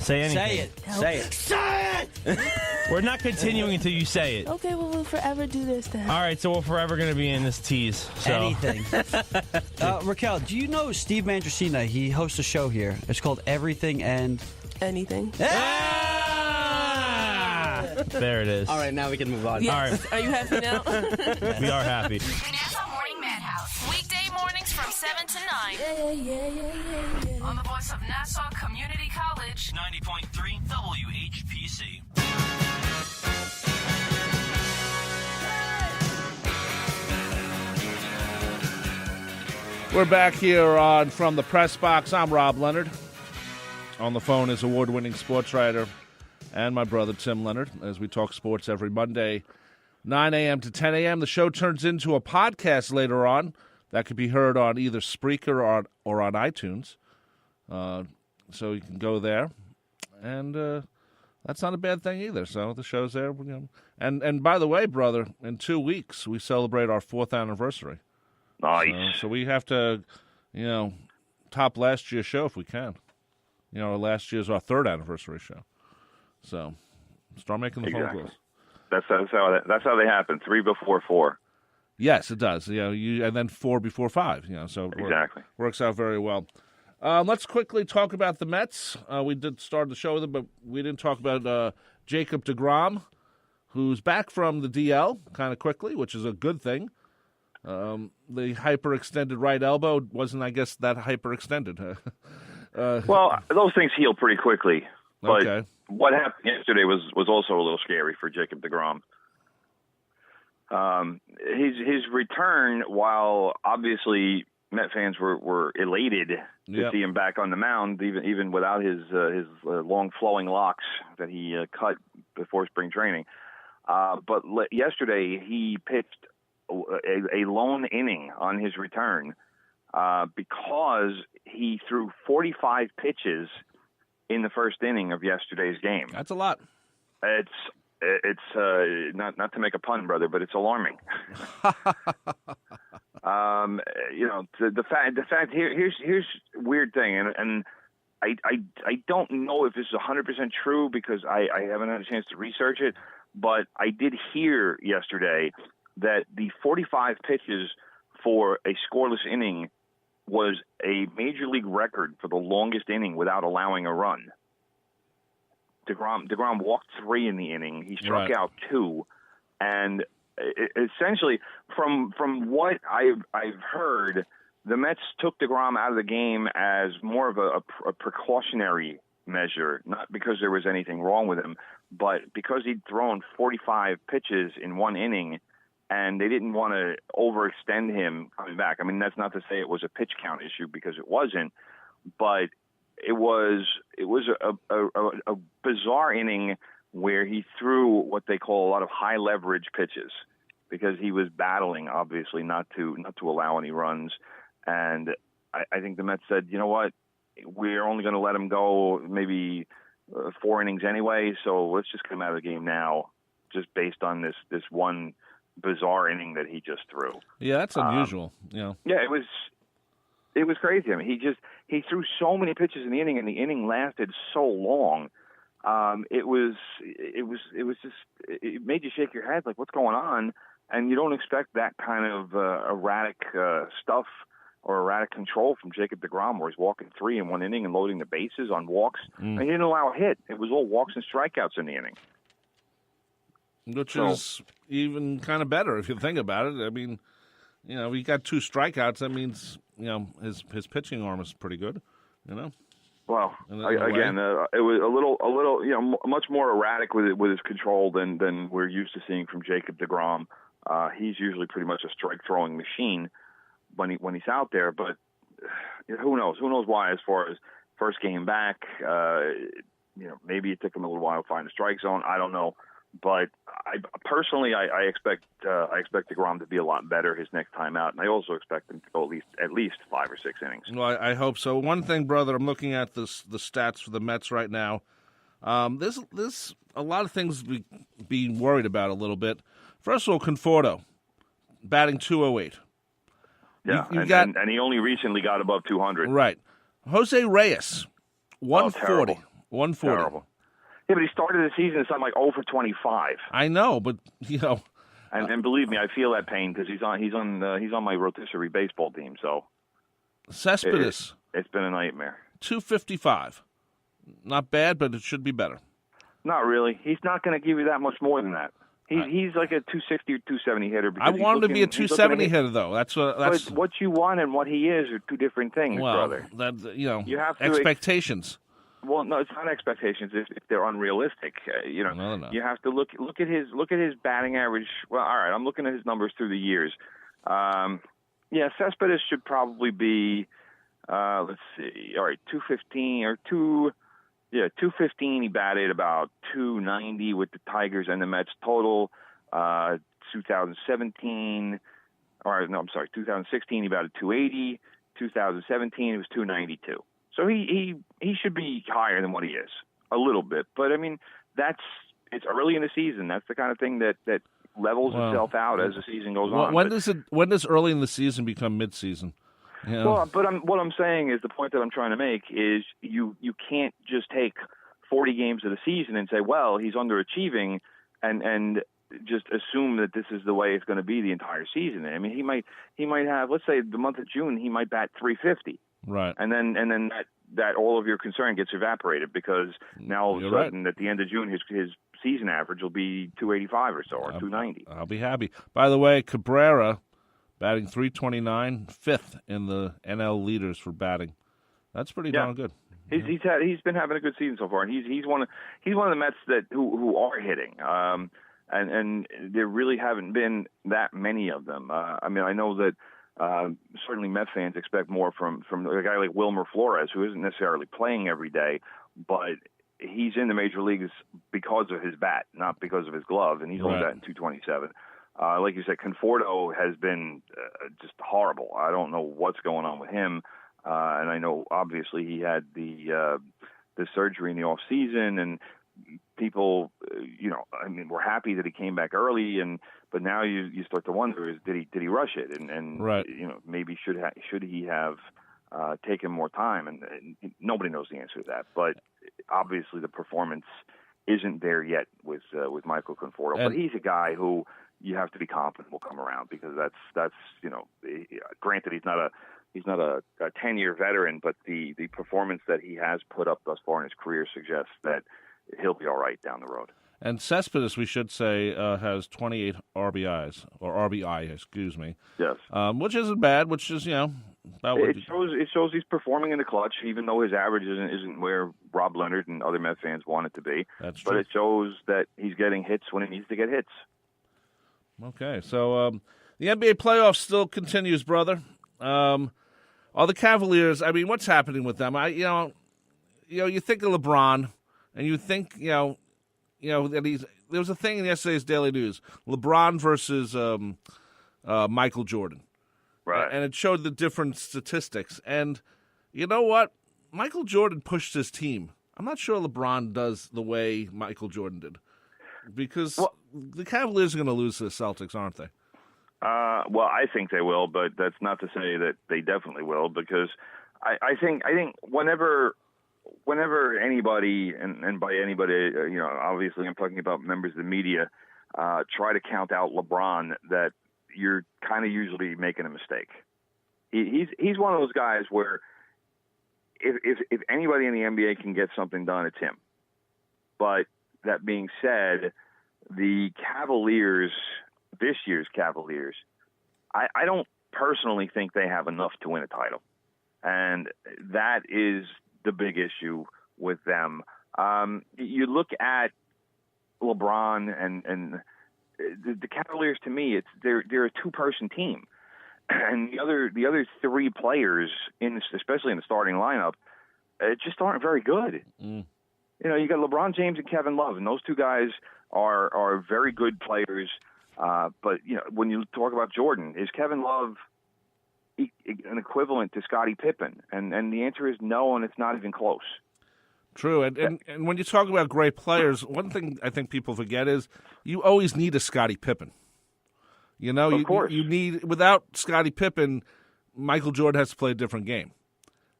Say anything. Say it. Say it! We're not continuing until you say it. Okay, well, we'll forever do this then. All right, so we're forever going to be in this tease. So. Anything. Raquel, do you know Steve Mandricina? He hosts a show here. It's called Everything and... Anything. There it is. All right, now we can move on. Yes. All right. Are you happy now? We are happy. Nassau Morning Madhouse. Weekday mornings from 7 to 9. On the voice of Nassau Community College. 90.3 WHPC. We're back here on From the Press Box. I'm Rob Leonard. On the phone is award-winning sports writer and my brother Tim Leonard as we talk sports every Monday, 9 a.m. to 10 a.m. The show turns into a podcast later on that could be heard on either Spreaker or on iTunes. So you can go there. And that's not a bad thing either. So the show's there. And by the way, brother, in 2 weeks we celebrate our 4th anniversary. Nice. So we have to, top last year's show if we can. Last year's our 3rd anniversary show. So start making the phone calls. That's how they happen. 3 before 4. Yes, it does. And then 4 before 5. So exactly works out very well. Let's quickly talk about the Mets. We did start the show with them, but we didn't talk about Jacob deGrom, who's back from the DL kind of quickly, which is a good thing. The hyperextended right elbow wasn't, I guess, that hyperextended. Well, those things heal pretty quickly. But okay. What happened yesterday was also a little scary for Jacob deGrom. His return, while obviously Met fans were elated to see him back on the mound, even without his long flowing locks that he cut before spring training. But yesterday he pitched a lone inning on his return because he threw 45 pitches in the first inning of yesterday's game. That's a lot. It's not to make a pun, brother, but it's alarming. The fact here's a weird thing, and I don't know if this is 100% true because I haven't had a chance to research it, but I did hear yesterday that the 45 pitches for a scoreless inning was a major league record for the longest inning without allowing a run. DeGrom walked 3 in the inning. He struck out 2, and essentially, from what I've heard, the Mets took DeGrom out of the game as more of a precautionary measure, not because there was anything wrong with him, but because he'd thrown 45 pitches in one inning, and they didn't want to overextend him coming back. I mean, that's not to say it was a pitch count issue because it wasn't, but it was a bizarre inning where he threw what they call a lot of high leverage pitches because he was battling, obviously, not to allow any runs. And I think the Mets said, you know what, we're only going to let him go maybe 4 innings anyway, so let's just get him out of the game now, just based on this one bizarre inning that he just threw. Yeah, that's unusual. Yeah, it was crazy. I mean, he threw so many pitches in the inning, and the inning lasted so long. It made you shake your head, like, what's going on? And you don't expect that kind of erratic stuff or erratic control from Jacob deGrom, where he's walking 3 in one inning and loading the bases on walks. And he didn't allow a hit. It was all walks and strikeouts in the inning. Which is even kind of better if you think about it. I mean, he got 2 strikeouts. That means, his pitching arm is pretty good, Well, again, it was a little, much more erratic with his control than we're used to seeing from Jacob deGrom. He's usually pretty much a strike throwing machine when he's out there, but who knows? Who knows why? As far as first game back, maybe it took him a little while to find the strike zone. I don't know. But I expect deGrom to be a lot better his next time out, and I also expect him to go at least 5 or 6 innings. Well, I hope so. One thing, brother, I'm looking at the stats for the Mets right now. There's a lot of things being worried about a little bit. First of all, Conforto, batting .208. Yeah, and he only recently got above 200. Right. Jose Reyes, 140. 140. Terrible. Yeah, but he started the season something like 0 for 25. I know, but And believe me, I feel that pain because he's on my rotisserie baseball team. So Cespedes, it's been a nightmare. 255. Not bad, but it should be better. Not really. He's not going to give you that much more than that. He's like a 260 or 270 hitter. I want him to be a 270 hitter, though. That's But what you want and what he is are two different things, brother. You have expectations. Well, no, it's not expectations if they're unrealistic. No. You have to look at his batting average. Well, all right, I'm looking at his numbers through the years. Cespedes should probably be, let's see, all right, 215 or 215. He batted about 290 with the Tigers and the Mets total. 2016 he batted 280. 2017 it was 292. So he should be higher than what he is a little bit. But I mean it's early in the season. That's the kind of thing that levels itself out as the season goes on. When does early in the season become mid-season? Well, but what I'm saying is the point that I'm trying to make is you can't just take 40 games of the season and say, well, he's underachieving and just assume that this is the way it's going to be the entire season. I mean, he might have, let's say the month of June, he might bat 350. Right. And then that all of your concern gets evaporated because now all of a sudden at the end of June his season average will be 285 or so or 290. I'll be happy. By the way, Cabrera batting 329, fifth in the NL leaders for batting. That's pretty darn good. He's been having a good season so far, and he's one of the Mets who are hitting. And there really haven't been that many of them. I mean, I know that certainly Met fans expect more from a guy like Wilmer Flores, who isn't necessarily playing every day, but he's in the major leagues because of his bat, not because of his glove, and he's only batting 227. Like you said, Conforto has been just horrible. I don't know what's going on with him, and I know obviously he had the surgery in the off season, and people, we're happy that he came back early, but now you start to wonder: did he rush it? And maybe should he have taken more time? And nobody knows the answer to that. But obviously, the performance isn't there yet with Michael Conforto. But he's a guy who you have to be confident will come around because that's granted he's not a 10-year veteran, but the performance that he has put up thus far in his career suggests that he'll be all right down the road. And Cespedes, we should say, has 28 RBIs, or RBI, excuse me. Yes. Which isn't bad, which is, about what it shows he's performing in the clutch, even though his average isn't where Rob Leonard and other Met fans want it to be. That's true. But it shows that he's getting hits when he needs to get hits. Okay, so the NBA playoffs still continues, brother. All the Cavaliers, I mean, what's happening with them? You think of LeBron, and you think, that there was a thing in yesterday's Daily News, LeBron versus Michael Jordan. Right. And it showed the different statistics. And you know what? Michael Jordan pushed his team. I'm not sure LeBron does the way Michael Jordan did. Because the Cavaliers are going to lose to the Celtics, aren't they? Well, I think they will, but that's not to say that they definitely will, because I think whenever anybody, and by anybody, obviously I'm talking about members of the media, try to count out LeBron, that you're kind of usually making a mistake. He's one of those guys where if anybody in the NBA can get something done, it's him. But that being said, the Cavaliers, this year's Cavaliers, I don't personally think they have enough to win a title. And that is the big issue with them. You look at LeBron and the Cavaliers, to me, they're a two-person team. And the other three players, especially in the starting lineup, just aren't very good. Mm. You got LeBron James and Kevin Love, and those two guys are very good players. But when you talk about Jordan, is Kevin Love an equivalent to Scottie Pippen? And the answer is no, and it's not even close. True, and when you talk about great players, one thing I think people forget is you always need a Scottie Pippen. Of course. You need, without Scottie Pippen, Michael Jordan has to play a different game.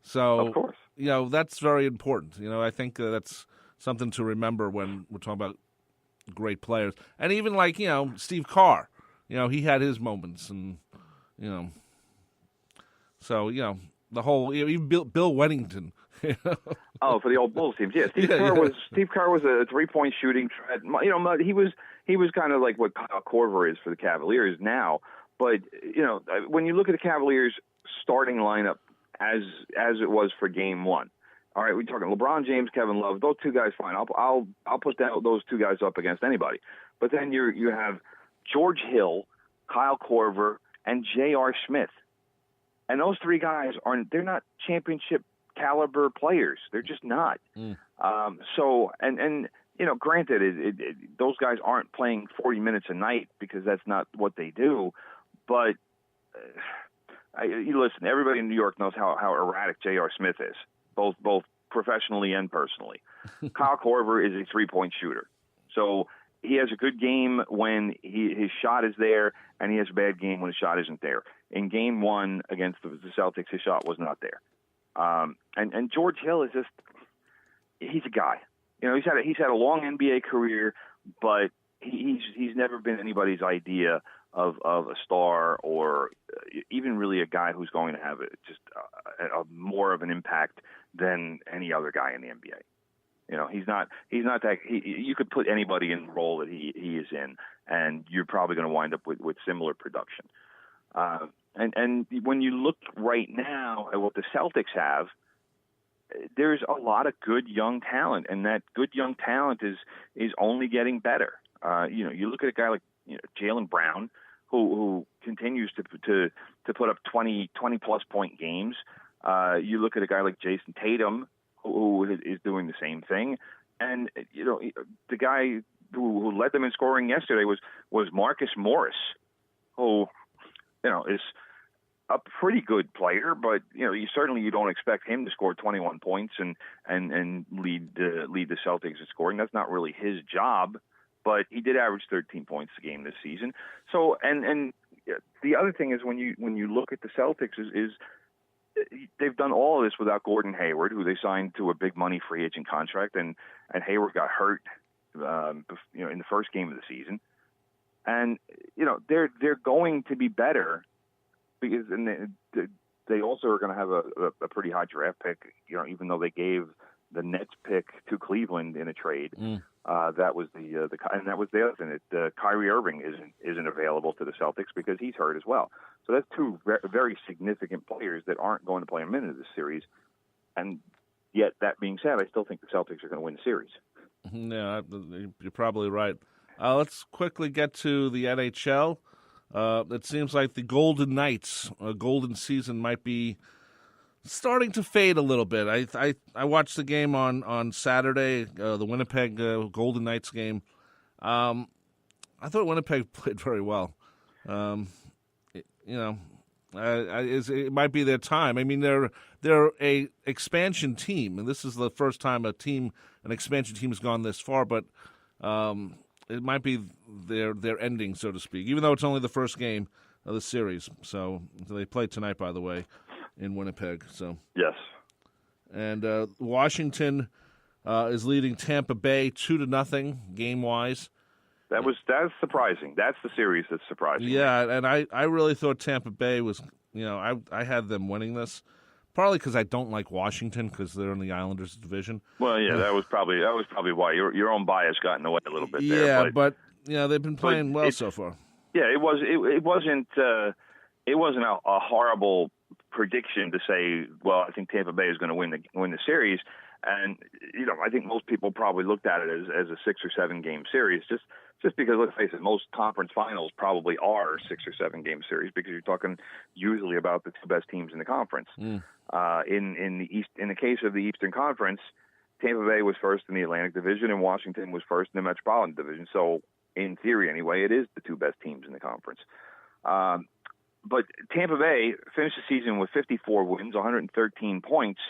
So, of course. that's very important. I think that's something to remember when we're talking about great players. And even like, Steve Carr, he had his moments and, so, the whole, even Bill Weddington. Oh, for the old Bulls teams. Yeah, Steve Carr was a 3-point shooting threat. He was kind of like what Kyle Korver is for the Cavaliers now. But, when you look at the Cavaliers starting lineup as it was for game one, all right, we're talking LeBron James, Kevin Love, those two guys, fine. I'll put those two guys up against anybody. But then you have George Hill, Kyle Korver, and J.R. Smith. And those three guys they're not championship caliber players. They're just not. So granted, those guys aren't playing 40 minutes a night because that's not what they do. But you listen, everybody in New York knows how erratic J.R. Smith is, both professionally and personally. Kyle Korver is a 3-point shooter. So he has a good game when his shot is there, and he has a bad game when his shot isn't there. In game one against the Celtics, his shot was not there. And George Hill is he's a guy. He's had a long NBA career, but he's never been anybody's idea of a star or even really a guy who's going to have a more of an impact than any other guy in the NBA. He's not that. You could put anybody in the role that he is in, and you're probably going to wind up with similar production. And when you look right now at what the Celtics have, there's a lot of good young talent, and that good young talent is only getting better. You look at a guy like Jaylen Brown, who continues to put up 20 plus point games. You look at a guy like Jason Tatum, who is doing the same thing, and the guy who led them in scoring yesterday was Marcus Morris, who is a pretty good player, but you don't expect him to score 21 points and lead the Celtics in scoring. That's not really his job, but he did average 13 points a game this season. So and the other thing is when you look at the Celtics is they've done all of this without Gordon Hayward, who they signed to a big money free agent contract, and Hayward got hurt in the first game of the season, and they're going to be better. Because they also are going to have a pretty high draft pick, even though they gave the Nets pick to Cleveland in a trade. That was and that was the other thing. That Kyrie Irving isn't available to the Celtics because he's hurt as well. So that's two very significant players that aren't going to play a minute of this series. And yet, that being said, I still think the Celtics are going to win the series. Yeah, you're probably right. Let's quickly get to the NHL. It seems like the Golden Knights, golden season might be starting to fade a little bit. I watched the game on Saturday, the Winnipeg Golden Knights game. I thought Winnipeg played very well. It might be their time. I mean, they're a expansion team, and this is the first time an expansion team has gone this far. But it might be their ending, so to speak, even though it's only the first game of the series. So they play tonight, by the way, in Winnipeg. So yes, and Washington is leading Tampa Bay 2-0 game wise. That's surprising. That's the series that's surprising. Yeah, and I really thought Tampa Bay was. I had them winning this. Partly because I don't like Washington because they're in the Islanders division. Well, yeah, that was probably why your own bias got in the way a little bit there. Yeah, but they've been playing well so far. Yeah, it wasn't a horrible prediction to say, well, I think Tampa Bay is going to win the series, and I think most people probably looked at it as a 6 or 7 game series, just because, let's face it, most conference finals probably are 6 or 7 game series because you're talking usually about the two best teams in the conference. In the case of the Eastern Conference, Tampa Bay was first in the Atlantic Division and Washington was first in the Metropolitan Division. So in theory, anyway, it is the two best teams in the conference. But Tampa Bay finished the season with 54 wins, 113 points,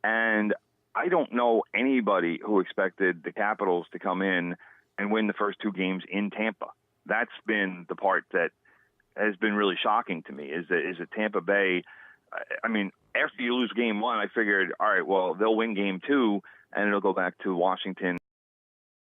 and I don't know anybody who expected the Capitals to come in and win the first 2 games in Tampa. That's been the part that has been really shocking to me is that Tampa Bay, I mean, after you lose game one, I figured, all right, well, they'll win game two, and it'll go back to Washington.